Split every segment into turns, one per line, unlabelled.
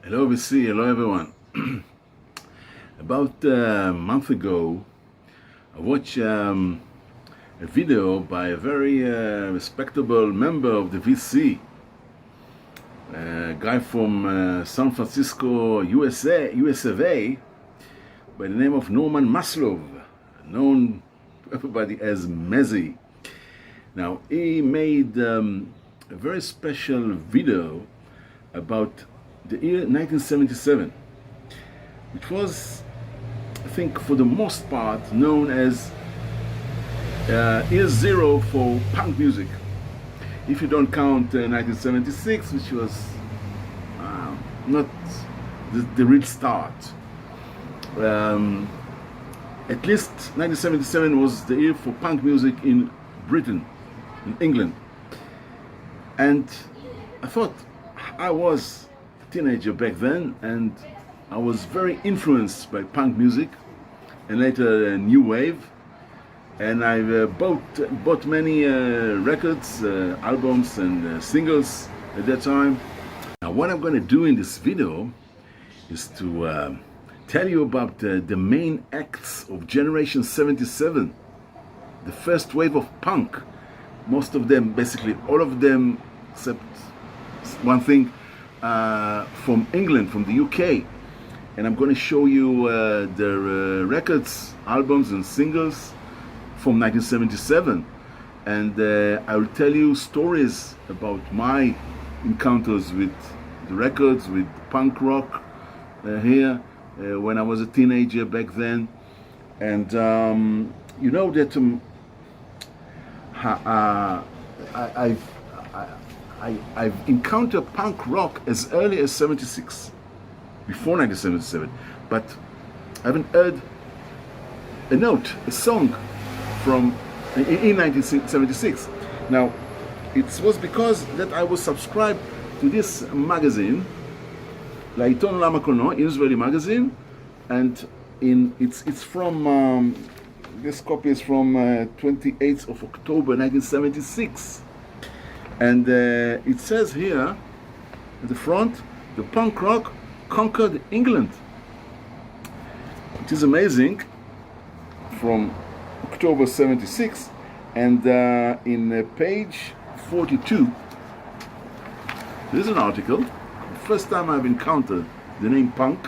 Hello, VC. Hello, everyone. About a month ago, I watched a video by a very respectable member of the VC, a guy from San Francisco, US of A, by the name of Norman Maslov, known to everybody as Mezzi. Now, he made a very special video about the year 1977, which was, I think, for the most part, known as year zero for punk music. If you don't count 1976, which was not the real start. At least 1977 was the year for punk music in Britain, in England. And I thought, I was a teenager back then, and I was very influenced by punk music and later new wave. And I bought many records, albums, and singles at that time. Now, what I'm going to do in this video is to tell you about the main acts of Generation 77, the first wave of punk. Most of them, basically all of them, except one thing, from England, from the UK. And I'm going to show you their records, albums, and singles from 1977. And I will tell you stories about my encounters with the records, with punk rock here when I was a teenager back then. And you know that I've encountered punk rock as early as 76, before 1977, but I haven't heard a note, a song from in 1976. Now, it was because that I was subscribed to this magazine, לעיתון עולם הקולנוע, Israeli magazine, and it's from this copy is from 28th of October 1976. And it says here at the front, the punk rock conquered England. It is amazing, from October 76. And in page 42, there's an article. The first time I've encountered the name punk,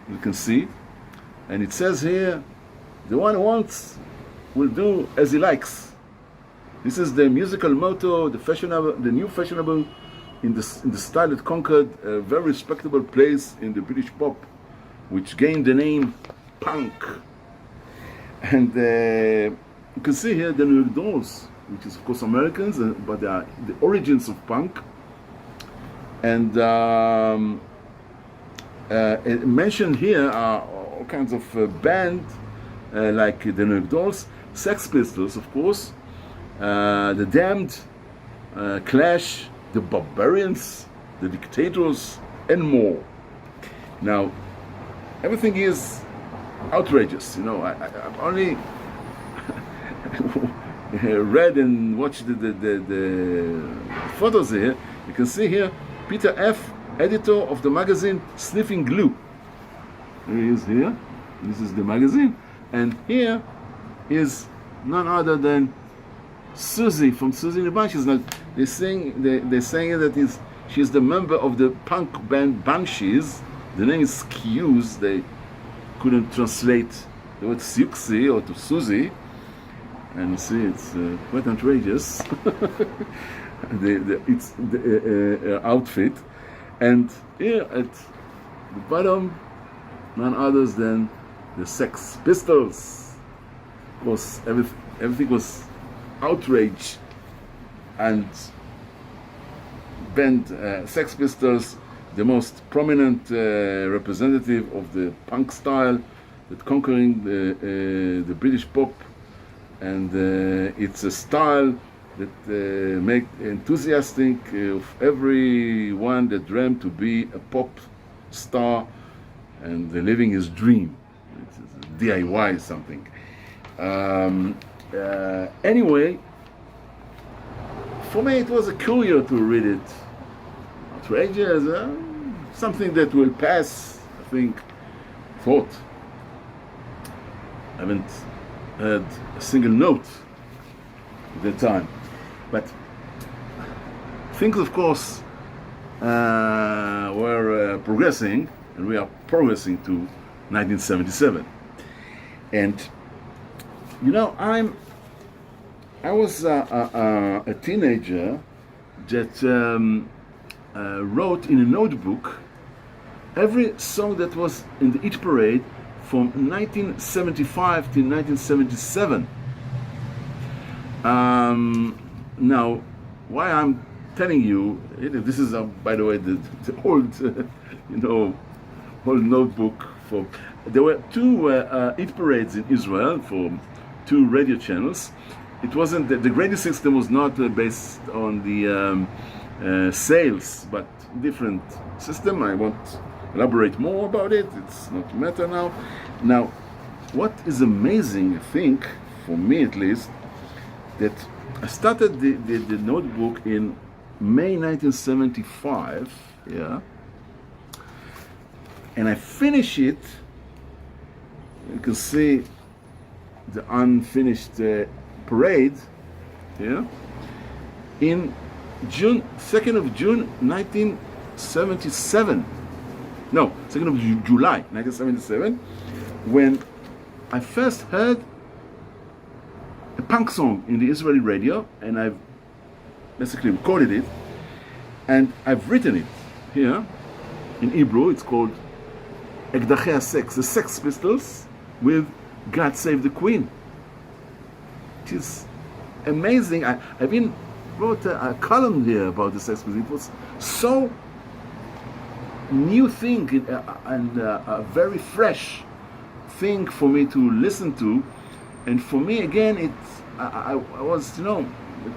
you can see. And it says here, the one who wants will do as he likes. This is the musical motto, the new fashionable in the style that conquered a very respectable place in the British pop, which gained the name punk. And you can see here the New York Dolls, which is of course Americans, but they are the origins of punk. And mentioned here are all kinds of bands like the New York Dolls, Sex Pistols, of course, the Damned, Clash, the Barbarians, the Dictators, and more. Now, everything is outrageous. You know, I've only read and watched the photos here. You can see here Peter F., editor of the magazine Sniffing Glue. Here he is here. This is the magazine. And here is none other than Susie from Susie and the Banshees. Now, they're saying that she's the member of the punk band Banshees. The name is Skews. They couldn't translate the word Siuxi or to Susie. And you see, it's quite outrageous. It's the outfit. And here at the bottom, none others than the Sex Pistols. Of course, everything was outrage. And band Sex Pistols, the most prominent representative of the punk style that conquering the British pop, and it's a style that make enthusiastic of everyone that dreamed to be a pop star and living his dream. It's DIY something. Anyway, for me it was a curious to read it. Outrageous, something that will pass, I think, thought. I haven't heard a single note at that time. But things, of course, were progressing, and we are progressing to 1977. And you know, I was a teenager that wrote in a notebook every song that was in the hit parade from 1975 to 1977. Now, why I'm telling you, this is, by the way, the old, old notebook. There were two hit parades in Israel for two radio channels. It wasn't, the grading system was not based on the sales, but different system. I won't elaborate more about it. It's not a matter now. Now, what is amazing, I think, for me at least, that I started the notebook in May 1975, yeah, and I finished it. You can see the unfinished parade, yeah, in June, 2nd of June 1977. No, 2nd of July 1977, when I first heard a punk song in the Israeli radio, and I've basically recorded it, and I've written it here in Hebrew. It's called Ekdachei HaSex, the Sex Pistols with God Save the Queen. It is amazing. I even wrote a column here about the Sex Pistols. It was so new thing and a very fresh thing for me to listen to. And for me, again, I was, with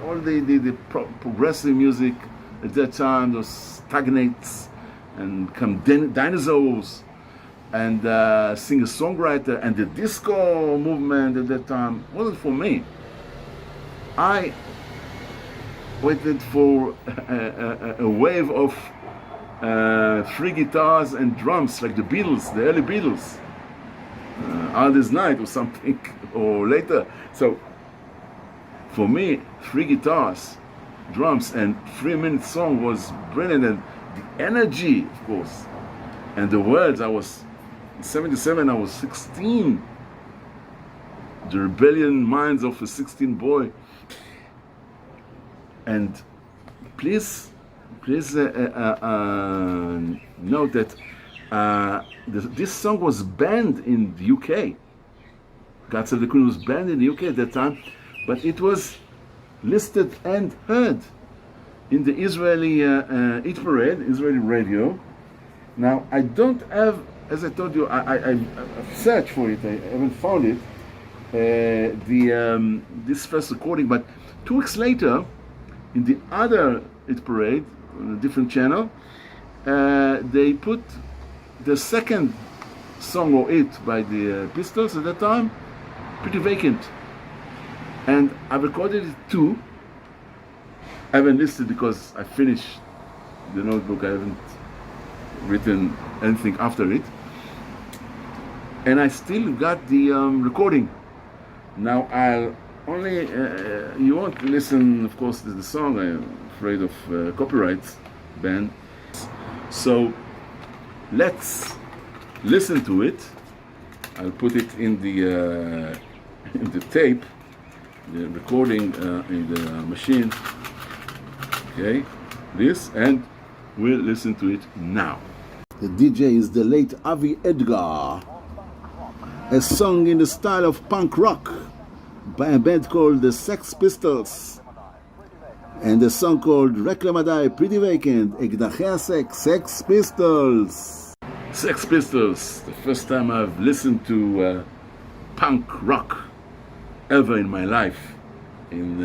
all the progressive music at that time, those stagnates and come dinosaurs, and singer-songwriter, and the disco movement at that time wasn't for me. I waited for a wave of three guitars and drums, like the Beatles, the early Beatles, Hardest Night or something, or later. So for me, three guitars, drums, and 3-minute song was brilliant, and the energy, of course, and the words. I was in 77, I was 16. The rebellion minds of a 16 boy. And please note that this song was banned in the UK. God Save the Queen was banned in the UK at that time, but it was listed and heard in the Israeli hit parade, Israeli radio. Now, I don't have, as I told you, I've searched for it, I haven't found it, this first recording, but 2 weeks later, in the other hit parade, on a different channel, they put the second song or hit by the Pistols at that time, Pretty Vacant. And I recorded it too. I haven't listed because I finished the notebook. I haven't written anything after it. And I still got the recording. Now I'll only, you won't listen, of course, to the song. I'm afraid of copyright ban. So let's listen to it. I'll put it in the tape, the recording in the machine. Okay, this, and we'll listen to it now. The DJ is the late Avi Edgar. A song in the style of punk rock by a band called the Sex Pistols, and a song called Reclamadai, Pretty Vacant, Ekdachei HaSex, Sex Pistols. Sex Pistols, the first time I've listened to punk rock ever in my life, in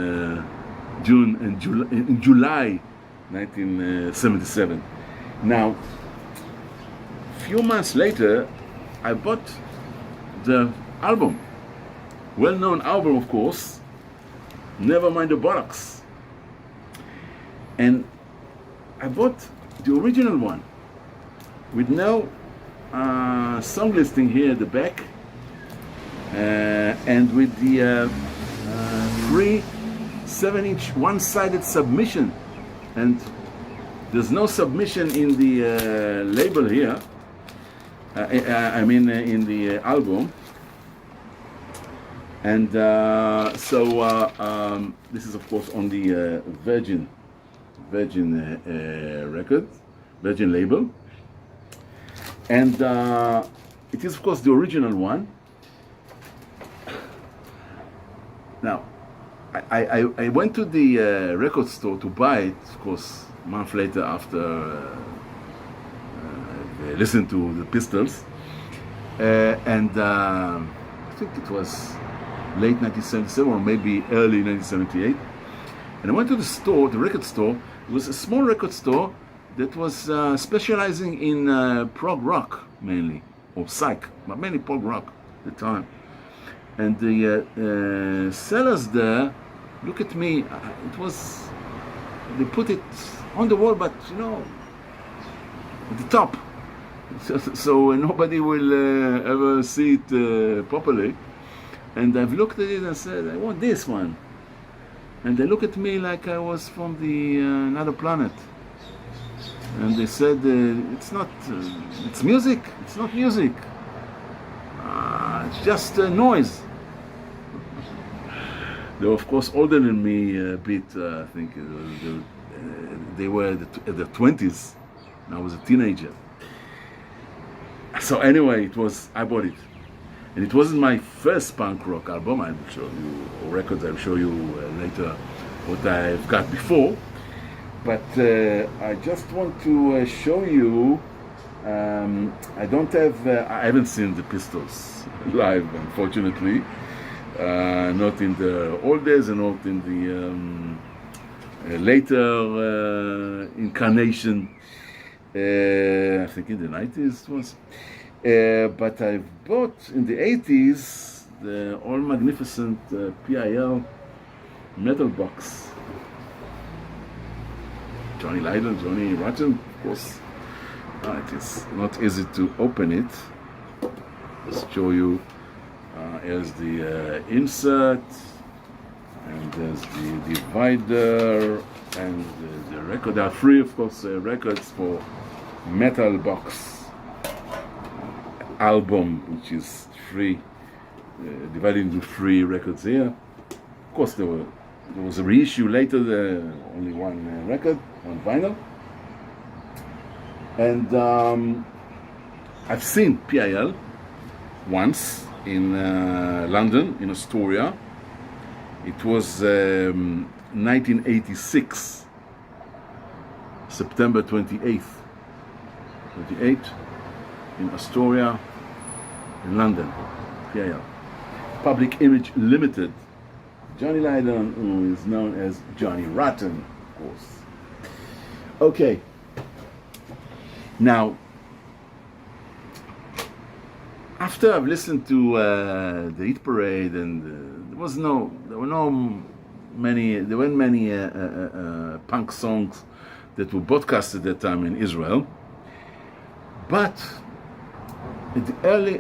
July 1977. Now, a few months later, I bought the album, well-known album, of course, Nevermind the Bollocks, and I bought the original one, with no song listing here at the back, and with the free 7-inch one-sided submission, and there's no submission in the label here. I mean in the album. And this is of course on the Virgin record, Virgin label, and it is of course the original one. Now, I went to the record store to buy it, of course, a month later after I listened to the Pistols, and I think it was late 1977 or maybe early 1978. And I went to the store, the record store. It was a small record store that was specializing in prog rock mainly, or psych, but mainly prog rock at the time. And the sellers there, look at me, it was, they put it on the wall, but you know, at the top. So nobody will ever see it properly. And I've looked at it and said, I want this one. And they look at me like I was from the another planet. And they said, it's not, it's music. It's not music. It's just noise. They were, of course, older than me a bit. I think they were at their 20s. And I was a teenager. So anyway, I bought it. And it wasn't my first punk rock album. I'll show you, or records, I'll show you later what I've got before. But I just want to show you, I haven't seen the Pistols live, unfortunately. Not in the old days and not in the later incarnation. I think in the 90s it was. But I've bought in the 80s the all magnificent PIL metal box. Johnny Lydon, Johnny Rotten, of course. It is not easy to open it. Let's show you. Here's the insert, and there's the divider, and the record. There are free, of course, records for metal box album, which is free, divided into 3 records here. Of course, there was a reissue later, only one record, on vinyl. And I've seen PIL once in London, in Astoria. It was 1986, September 28th, in Astoria, in London, PIL. Public Image Limited. Johnny Lydon, who is known as Johnny Rotten, of course. Okay. Now, after I've listened to the Hit Parade, and there weren't many punk songs that were broadcast at that time in Israel. But early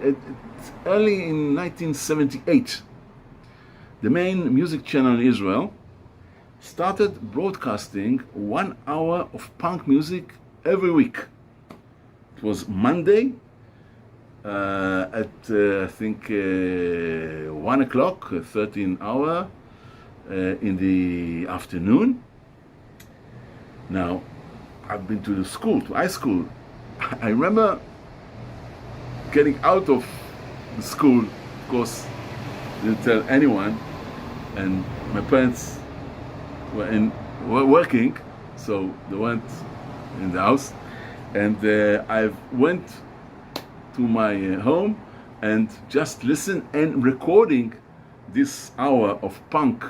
in 1978, the main music channel in Israel started broadcasting 1 hour of punk music every week. It was Monday at I think 1 o'clock, 13 hour in the afternoon. Now, I've been to high school. I remember getting out of the school, of course, didn't tell anyone, and my parents were working, so they weren't in the house, and I went to my home and just listened and recording this hour of punk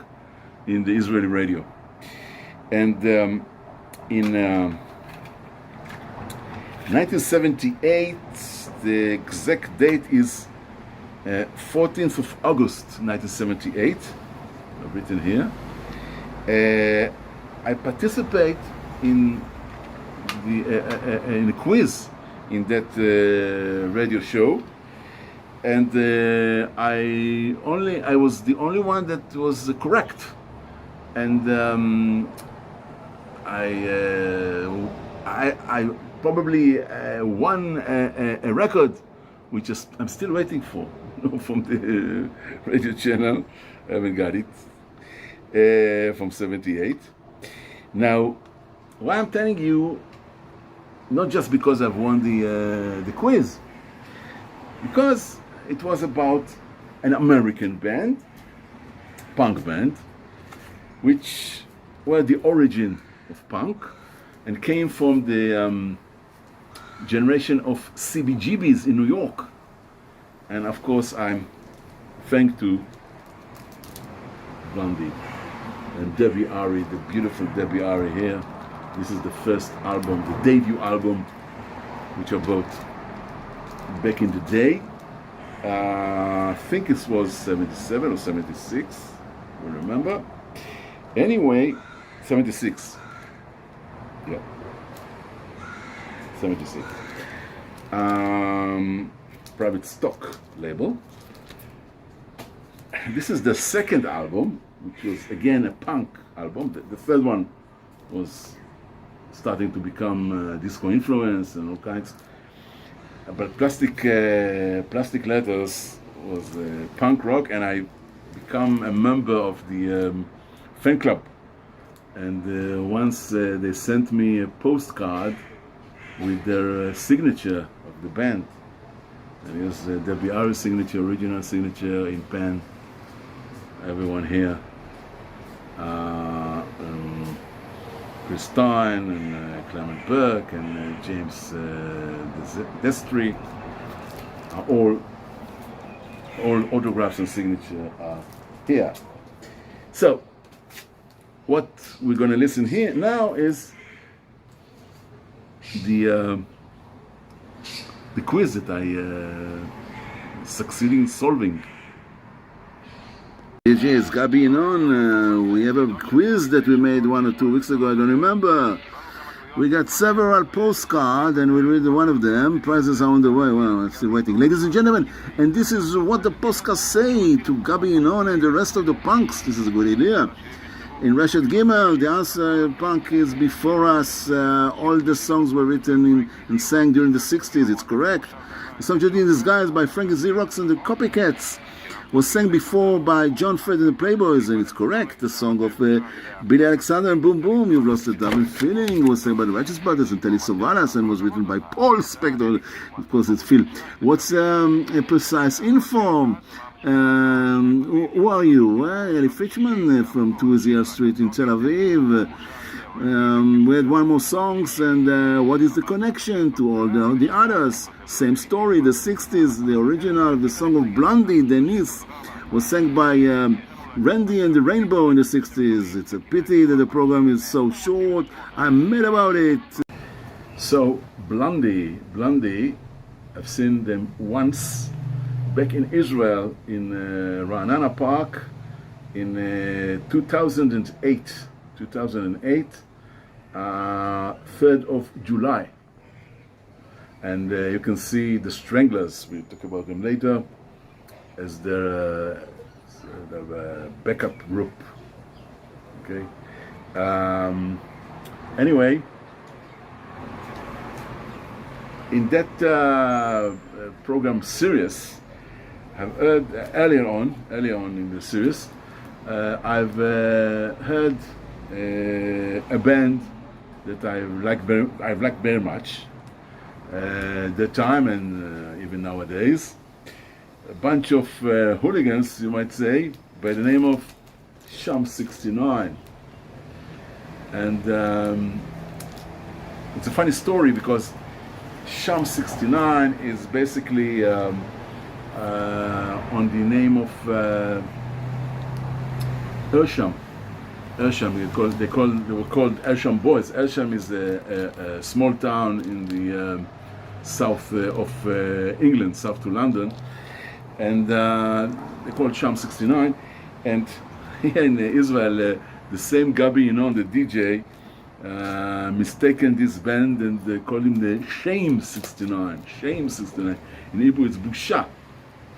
in the Israeli radio. And in 1978, the exact date is 14th of August 1978. I've written here. I participate in a quiz in that radio show, and I was the only one that was correct, and I probably won a record, which I'm still waiting for from the radio channel. I haven't got it from '78. Now, why I'm telling you, not just because I've won the quiz, because it was about an American band, punk band, which were the origin of punk and came from the generation of CBGBs in New York. And of course, I'm thanks to Blondie and Debbie Harry, the beautiful Debbie Harry here. This is the first album, the debut album, which I bought back in the day. I think it was 77 or 76, I don't remember. Anyway, 76. Yeah. 76. Private stock label. This is the second album, which was again a punk album. The third one was starting to become disco influence and all kinds. But Plastic Letters was punk rock, and I become a member of the fan club. And once they sent me a postcard with their signature of the band. And it was Debbie Harry's signature, original signature in pen. Everyone here. Chris Stein and Clement Burke and James Destry. All autographs and signature are here. So, what we're going to listen here now is the quiz that I succeeded in solving. It's Gabi Inon. We have a quiz that we made 1 or 2 weeks ago, I don't remember. We got several postcards and we'll read one of them. Prizes are on the way. Well, I'm still waiting. Ladies and gentlemen, and this is what the postcards say to Gabi Inon and the rest of the punks. This is a good idea. In Reshet Gimel, the answer punk is before us. All the songs were written and sang during the 60s. It's correct. The song Judy in Disguise by Frankie Xerox and the Copycats was sang before by John Fred and the Playboys, and it's correct. The song of Billy Alexander and Boom Boom, You've Lost a Double Feeling, was sang by the Righteous Brothers and Telly Savalas and was written by Paul Spector. Of course, it's Phil. What's a precise info? Who are you? Eli Fitchman from 2 Street in Tel Aviv. We had one more songs, and what is the connection to all the others? Same story, the 60s, the original, the song of Blondie, Denise, was sang by Randy and the Rainbow in the 60s. It's a pity that the program is so short. I'm mad about it. So, Blondie, I've seen them once back in Israel, in Ra'anana Park, in 2008. 3rd of July. And you can see the Stranglers, we'll talk about them later, as their backup group. Okay. Anyway, in that program Sirius, I've heard earlier on in the series, I've heard a band that I've liked very much at the time and even nowadays. A bunch of hooligans, you might say, by the name of Sham 69. And it's a funny story because Sham 69 is basically on the name of Ersham. Ersham, they were called Ersham Boys. Ersham is a small town in the south of England, south to London, and they called Sham 69. And here in Israel, the same Gabi Inon, the DJ, mistaken this band and called him the Shame 69. Shame 69. In Hebrew it's Busha.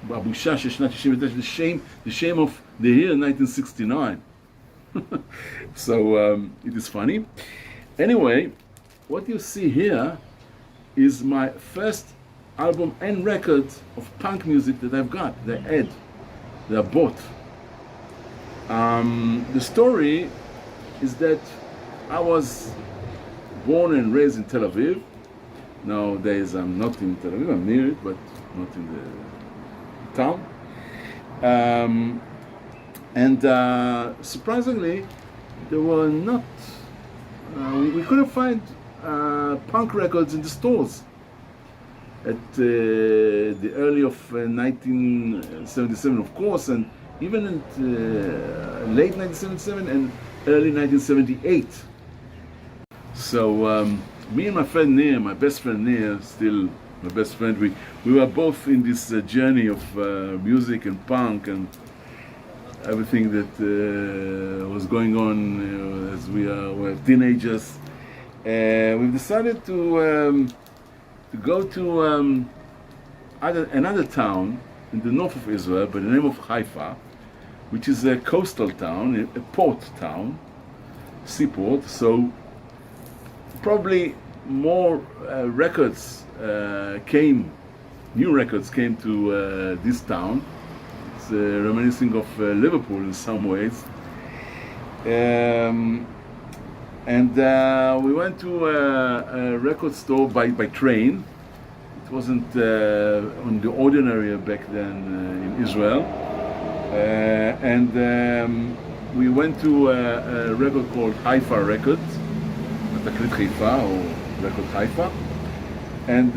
Busha ששנת 69, the shame of the year 1969. So it is funny. Anyway, what you see here is my first album and record of punk music that I've got. They're bought. The story is that I was born and raised in Tel Aviv. Nowadays I'm not in Tel Aviv, I'm near it, but not in the town. Surprisingly, there were not, we couldn't find punk records in the stores at the early of 1977, of course, and even in late 1977 and early 1978. So me and my friend Nir, my best friend Nir, still my best friend, we were both in this journey of music and punk and everything that was going on as we were teenagers. We've decided to go to another town in the north of Israel by the name of Haifa, which is a coastal town, a port town, seaport. So probably more new records came to this town. It's reminiscing of Liverpool in some ways. We went to a record store by train. It wasn't on the ordinary back then in Israel. We went to a record called Haifa Records, Taklit Haifa or Record Haifa. And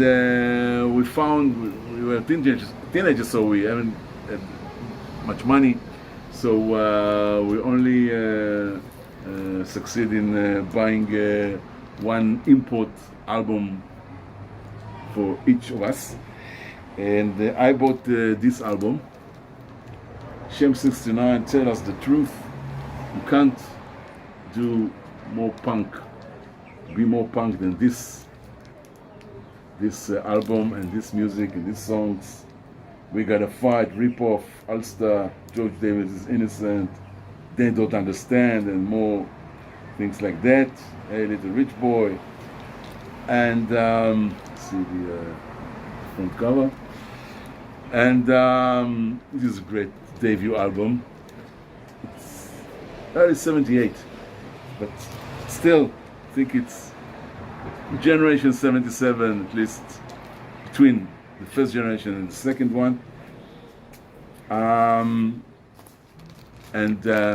we were teenagers, so we haven't had much money. So we only succeed in buying one import album for each of us. And I bought this album, Shame 69, Tell Us the Truth. You can't do more punk, be more punk than this album and this music and these songs. We Gotta Fight, Rip Off, Ulster, George Davis is Innocent, They Don't Understand, and more things like that. Hey Little Rich Boy. And see the front cover. And this is a great debut album. It's early 78, but still I think it's generation 77, at least between the first generation and the second one.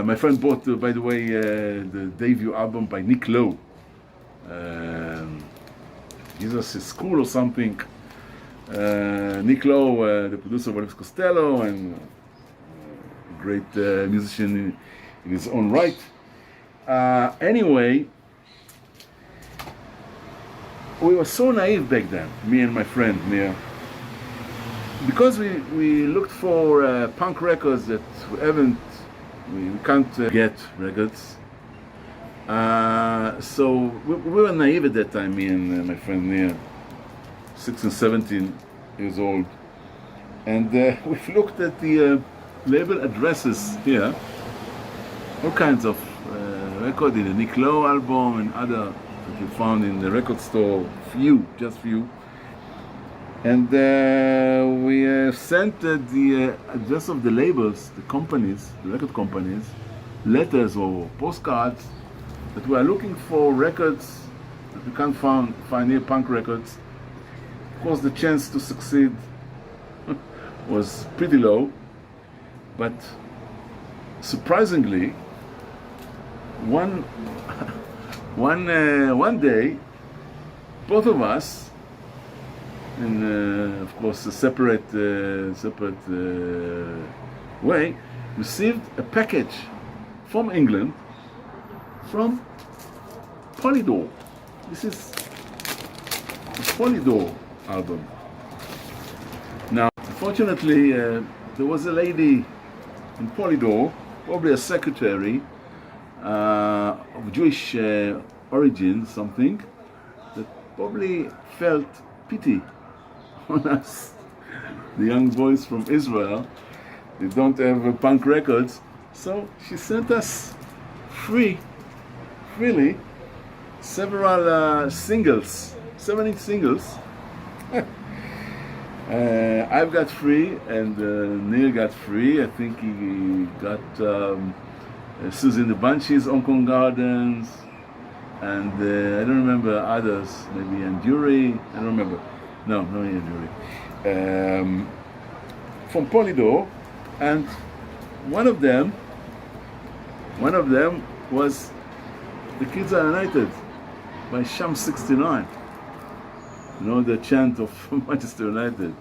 My friend bought, by the way, the debut album by Nick Lowe. Jesus is Cool or something. Nick Lowe, the producer of Elvis Costello, and a great musician in his own right. Anyway, we were so naive back then, me and my friend Mia, because we looked for punk records that we can't get records. So we were naive at that time, me and my friend Mia, 16, 17 years old, and we've looked at the label addresses here, all kinds of record in the Nick Lowe album and other that you found in the record store, just few. And we sent the address of the labels, the companies, the record companies, letters or postcards that we are looking for records that we can't find here, punk records. Of course, the chance to succeed was pretty low, but surprisingly, one day, both of us, in of course a separate way, received a package from England from Polydor. This is a Polydor album. Now, unfortunately, there was a lady in Polydor, probably a secretary of Jewish origin, something that probably felt pity on us, the young boys from Israel. They don't have punk records, so she sent us freely, several singles, 7-inch singles. I've got free, and Neil got free. I think he got Susie and the Banshees, Hong Kong Gardens, and I don't remember others. Maybe Enduri. I don't remember. No Enduri. From Polydor, and one of them was "The Kids Are United" by Sham 69. You know the chant of Manchester United.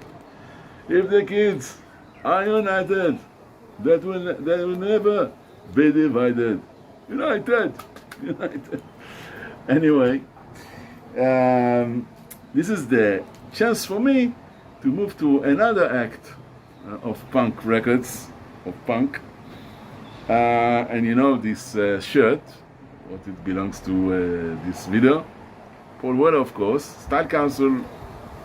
If the kids are united, they will never be divided. United. Anyway, this is the chance for me to move to another act of punk records, of punk. And you know this shirt, what it belongs to this video. Paul Weller, of course, Style Council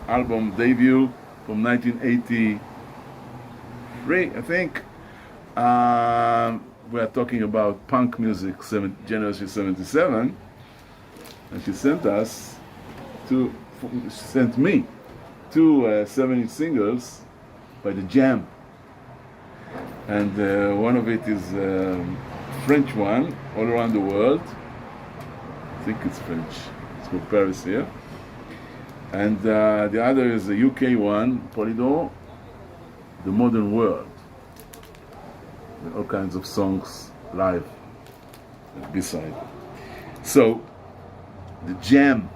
album debut from 1983, I think. We are talking about punk music, Generation 77, and she sent me two 7-inch singles by The Jam, and one of it is French one, All Around the World. I think it's French. From Paris here, and the other is the UK one, Polydor, The Modern World, with all kinds of songs live and B-side. So, The Jam,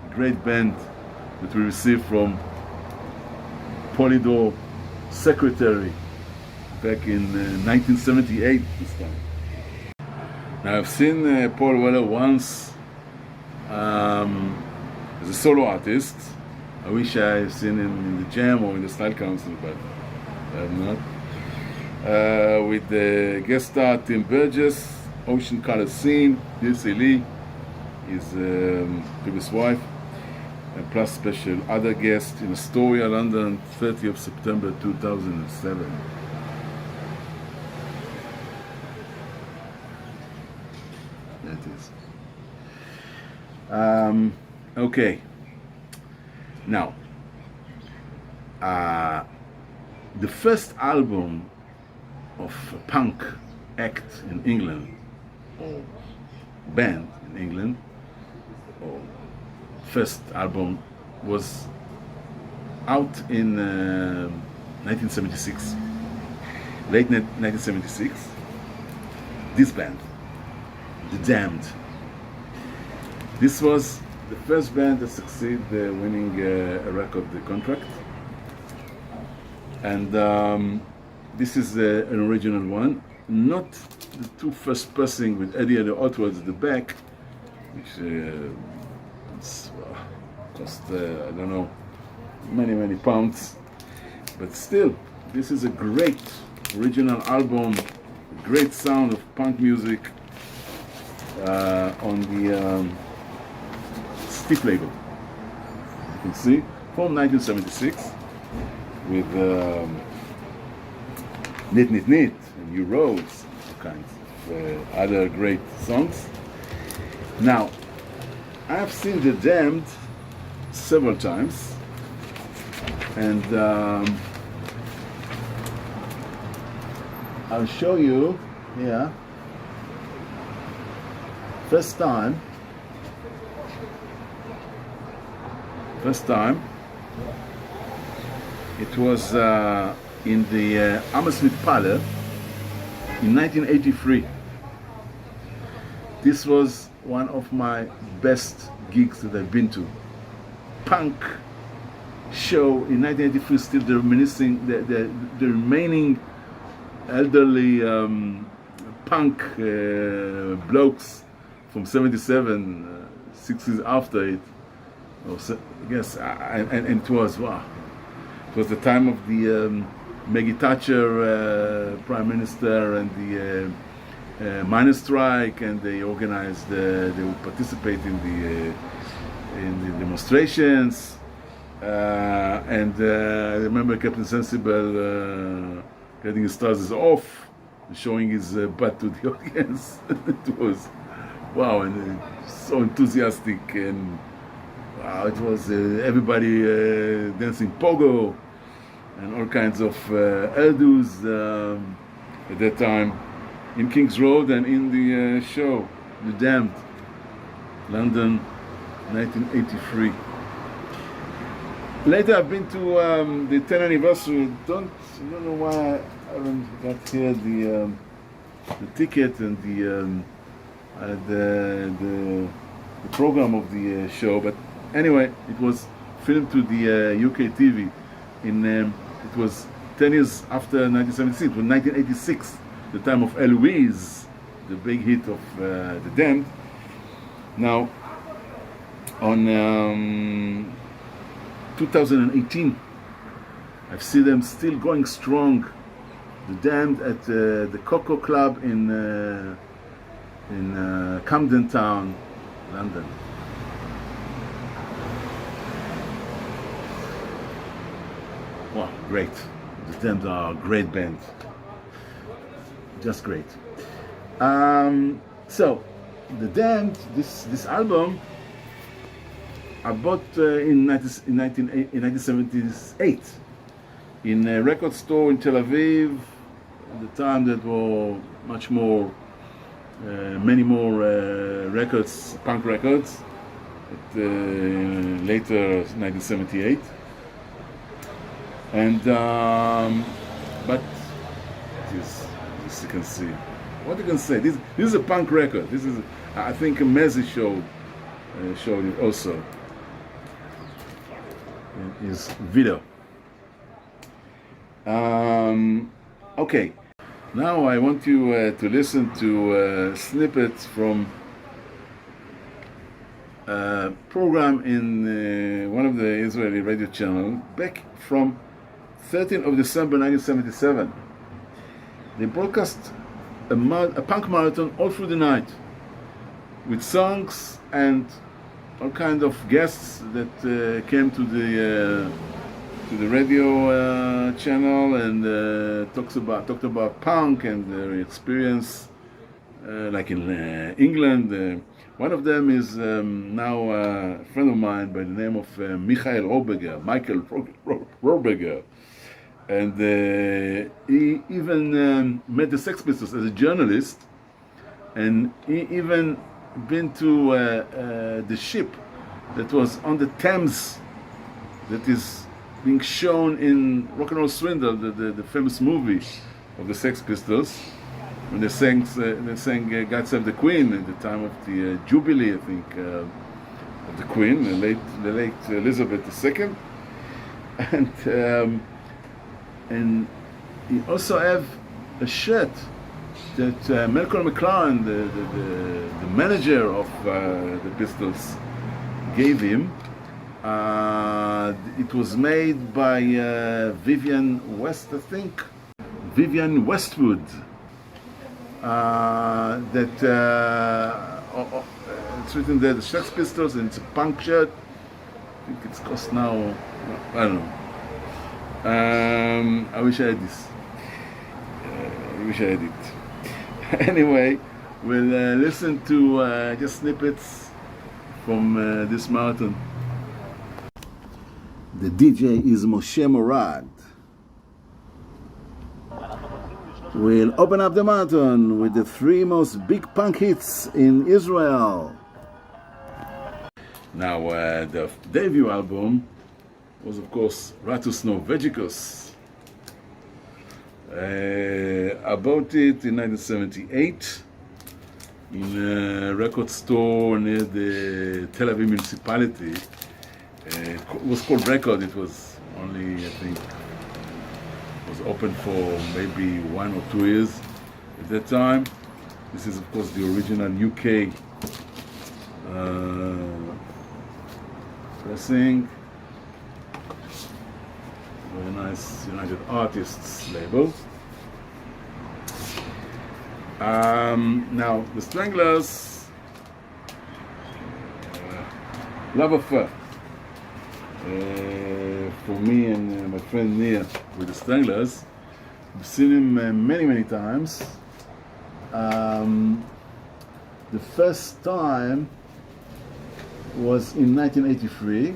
a great band that we received from Polydor secretary back in 1978 this time. Now I've seen Paul Weller once as a solo artist. I wish I had seen him in the Jam or in the Style Council, but I have not. With the guest star Tim Burgess, Ocean Color Scene, Dilsey Lee, his previous wife, and plus special other guest in Astoria, London, 30th of September 2007. That is. Okay. Now, the first album of a punk act in England, or band in England, or first album was out in 1976, late 1976. This band, The Damned. This was the first band that succeeded winning a record contract, and this is an original one, not the two first pressing with Eddie and the Otwards at the back, which cost I don't know, many pounds, but still, this is a great original album, great sound of punk music on the Stiff label. You can see from 1976 with Knit Knit Knit and New Roads, all kinds of other great songs. Now, I've seen The Damned several times, and I'll show you here. First time, it was in the Hammersmith Parlor in 1983. This was one of my best gigs that I've been to. Punk show in 1983, still the remaining elderly punk blokes from 77, 6 years after it. I guess, and it was, wow. It was the time of the Maggie Thatcher Prime Minister, and the miners' strike, and they organized, they would participate in the demonstrations. And I remember Captain Sensible getting his trousers off, showing his butt to the audience. It was wow, and so enthusiastic, and wow, it was everybody dancing pogo and all kinds of eldoos at that time in King's Road and in the show, The Damned, London, 1983. Later, I've been to the 10th anniversary. Don't know why I haven't got here the ticket and the program of the show. But anyway, it was filmed to the UK TV. It was 10 years after 1976. It was 1986, the time of Eloise, the big hit of The Damned. Now, on 2018, I've seen them still going strong. The Damned at the Coco Club in Camden Town, London. Wow, great. The Damned are a great band. Just great. So, The Damned, this album, I bought in 1978 in a record store in Tel Aviv. At the time, that were much more, many more records, punk records. Later, 1978, and but this you can see. What you can say? This is a punk record. This is, I think, a Mezzi showed it also. Is video. Okay, now I want you to listen to snippets from a program in one of the Israeli radio channels back from 13th of December 1977. They broadcast a punk marathon all through the night with songs and all kinds of guests that came to the radio channel and talked about punk and their experience, like in England. One of them is now a friend of mine by the name of Michael Rohrbeger, and he even met the Sex Pistols as a journalist, and he even been to the ship that was on the Thames, that is being shown in Rock and Roll Swindle, the famous movie of the Sex Pistols, when they sang "God Save the Queen" at the time of the Jubilee, I think, of the Queen, the late Elizabeth II, and he also have a shirt that Malcolm McLaren, the manager of the Pistols, gave him. It was made by Vivian Westwood. It's written there, the Sex Pistols, and it's a punk shirt. I think it's cost now, I don't know. I wish I had this. Anyway, we'll listen to just snippets from this marathon. The DJ is Moshe Morad. We'll open up the marathon with the 3 most big punk hits in Israel. Now, the debut album was, of course, Ratus Norvegicus. I bought it in 1978 in a record store near the Tel Aviv municipality. It was called Record. It was only, I think, was open for maybe 1 or 2 years at that time. This is, of course, the original UK pressing. Very nice United Artists label. Now, the Stranglers, love affair for me and my friend Nia with the Stranglers. I've seen him many times. The first time was in 1983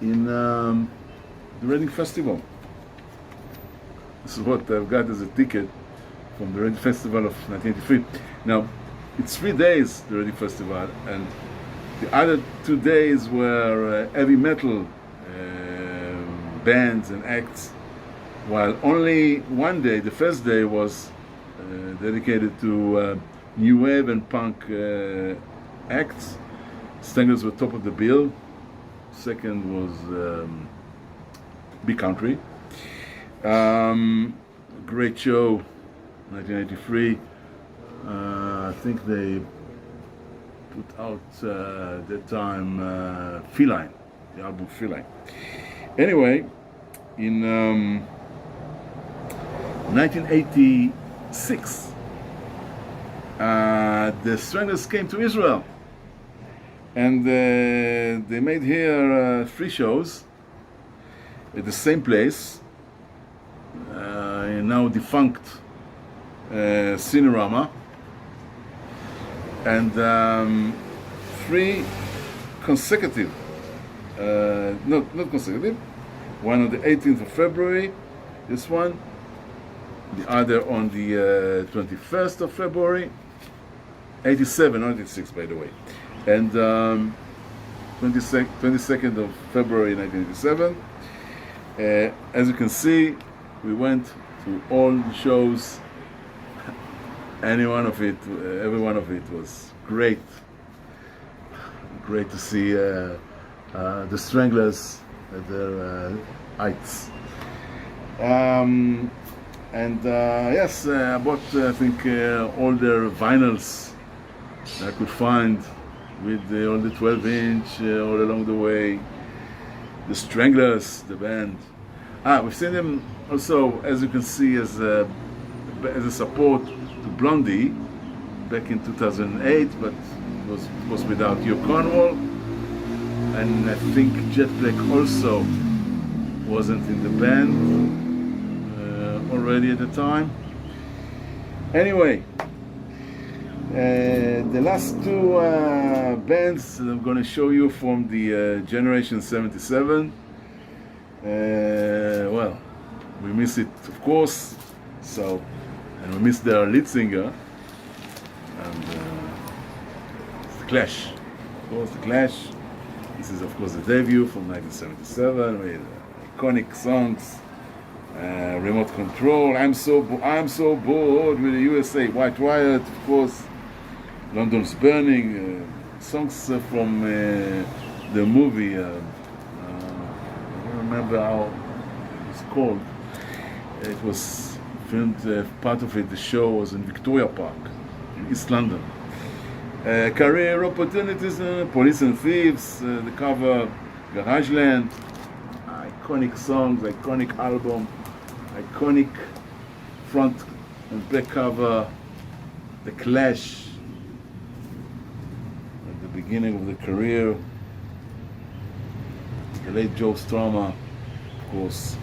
in the Reading Festival. This is what I've got as a ticket from the Reading Festival of 1983. Now, it's 3 days, the Reading Festival, and the other 2 days were heavy metal bands and acts, while only one day, the first day, was dedicated to new wave and punk acts. Stranglers were top of the bill. Second was Big Country. Great show, 1983. I think they put out that time Feline, the album Feline. Anyway, in 1986, the Stranglers came to Israel, and they made here 3 shows at the same place, now defunct Cinerama, and 3 consecutive, not consecutive, one on the 18th of February, this one, the other on the 21st of February, 87, not 86 by the way, and 22nd of February 1987. As you can see, we went to all the shows. Every one of it was great. Great to see the Stranglers at their heights. Yes, I bought, I think, all their vinyls I could find with all the 12-inch all along the way. The Stranglers, the band. We've seen them also, as you can see, as a support to Blondie back in 2008, but it was without Hugh Cornwall. And I think Jet Black also wasn't in the band already at the time. Anyway, the last 2 bands that I'm going to show you from the Generation 77. Well, we miss it, of course. And we miss their lead singer. And it's the Clash. Of course, the Clash. This is, of course, the debut from 1977 with iconic songs. Remote Control, I'm so bored with the USA, White Riot, of course, London's Burning, songs from the movie, I don't remember how it's called. It was filmed, part of it, the show was in Victoria Park in East London. Career Opportunities, Police and Thieves, the cover, Garageland, iconic songs, iconic album, iconic front and back cover, The Clash, at the beginning of the career, the late Joe Strummer, of course,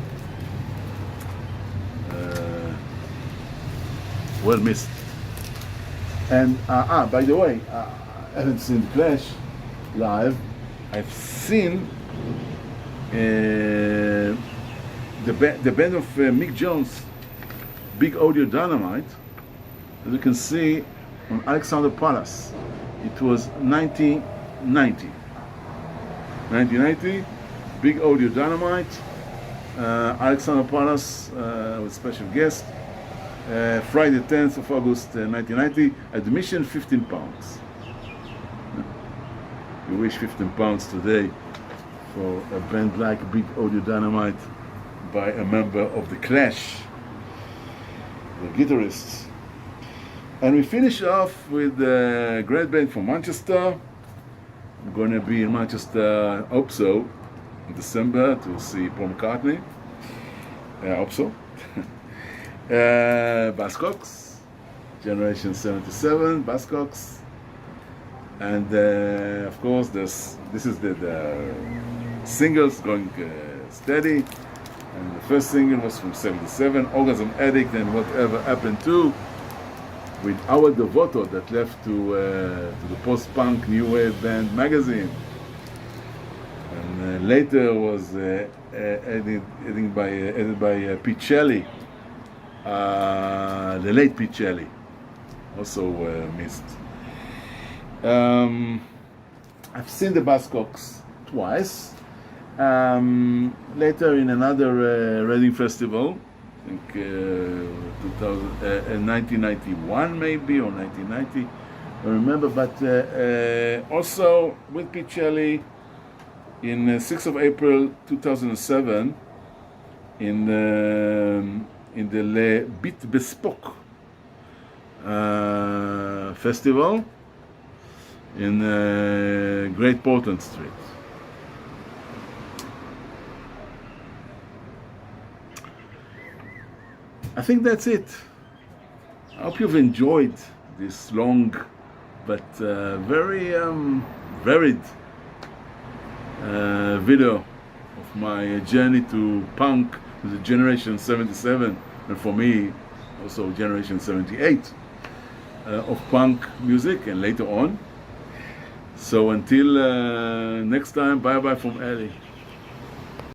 well missed. And by the way, I haven't seen The Clash live. I've seen the band of Mick Jones, Big Audio Dynamite, as you can see on Alexander Palace. It was 1990. 1990, Big Audio Dynamite, Alexander Palace with special guest. Friday 10th of August 1990, admission £15. You wish £15 today for a band like Big Audio Dynamite by a member of The Clash, the guitarists. And we finish off with a great band from Manchester. I'm going to be in Manchester, I hope so, in December to see Paul McCartney. I hope so. Buzzcocks, Generation 77, Buzzcocks. And of course, this is the singles going steady. And the first single was from 77, Orgasm Addict and Whatever Happened To, with Our Devoto that left to the post-punk new wave band Magazine. And later was added by Pete Shelley, the late Pete Shelley, also missed. I've seen the Buzzcocks twice. Later in another Reading Festival, I think 1991 maybe, or 1990, I don't remember, but also with Pete Shelley in 6th of April 2007 in the Le Beat Bespoke festival in Great Portland Street. I think that's it. I hope you've enjoyed this long but very varied video of my journey to punk, to the Generation 77, and for me also Generation 78 of punk music and later on. So until next time, bye bye from Eli.